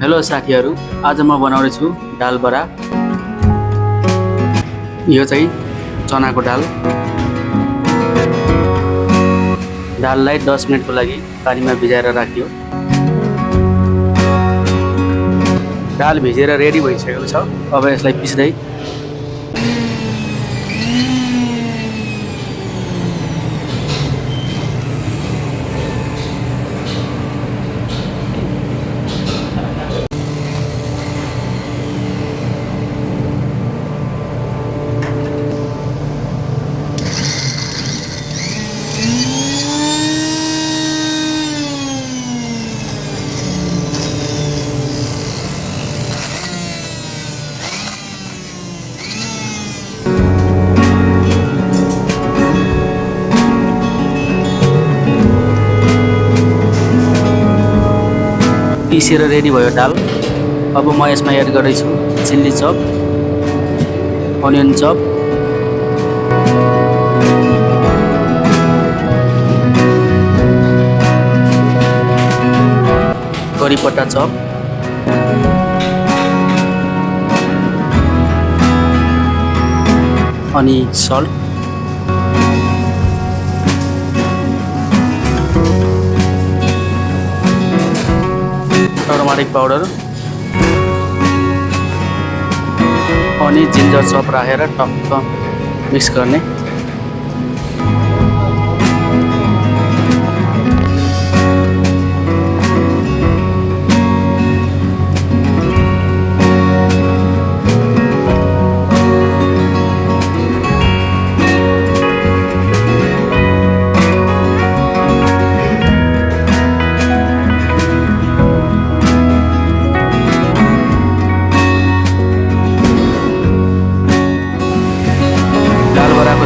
Hello साथीहरू, आज म बनाउने छु दाल बडा। यो चाहिँ चनाको दाल। दाललाई 10 मिनेटको लागि पानीमा भिजाएर राखियो। दाल भिजेर रेडी भइसकेको छ। अब यसलाई पिस्दै पिसेर रेडी भयो दाल। अब म यसमा एड गर्दैछु चिल्ली चप, अनियन चप, करी पत्ता चप, अनि सल्ट, टर्मरिक पाउडर अनि जिन्जर चप राखेर टक्क मिक्स गर्ने।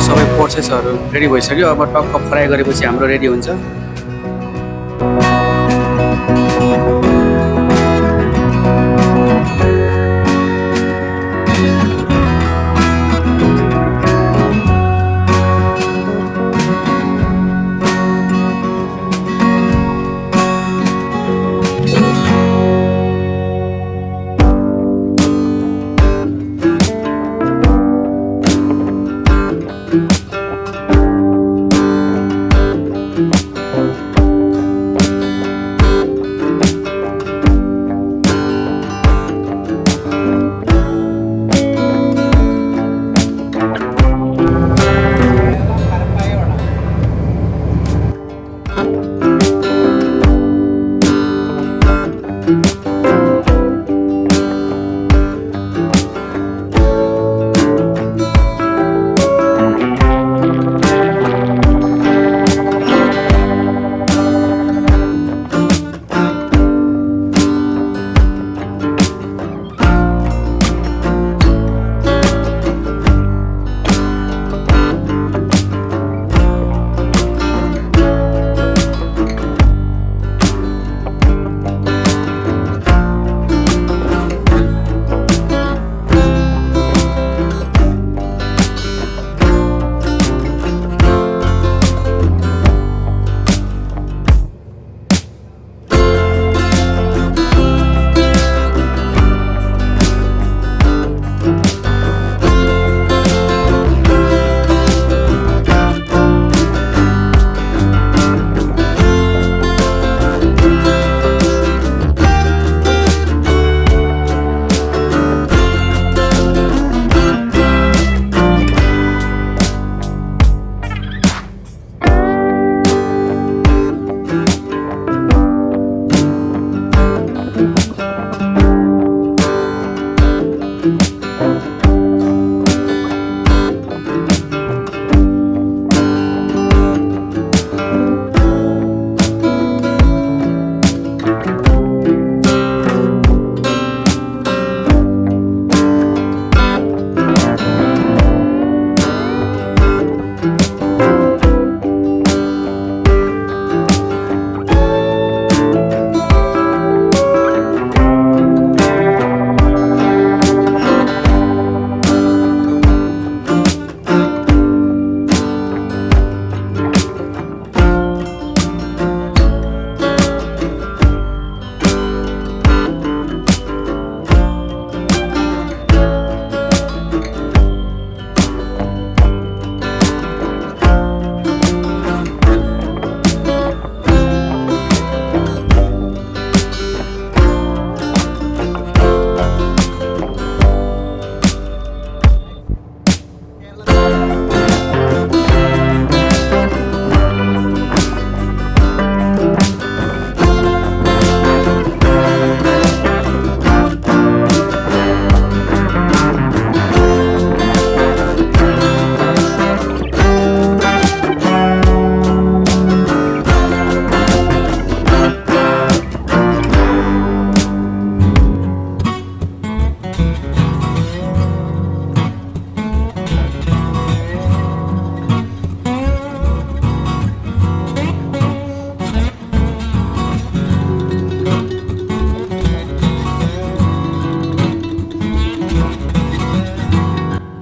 सबै प्रोसेसहरू रेडी भइसक्यो। अब टक्क फ्राई गरेपछि हाम्रो रेडी हुन्छ।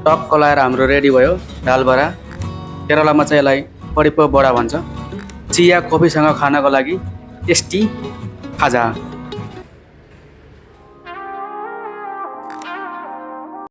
टक्क लाएर हाम्रो रेडी भयो दाल बडा। केरलामा चाहिँ यसलाई परिप्पु बडा भन्छ। चिया कफीसँग खानको लागि टेस्टी खाजा।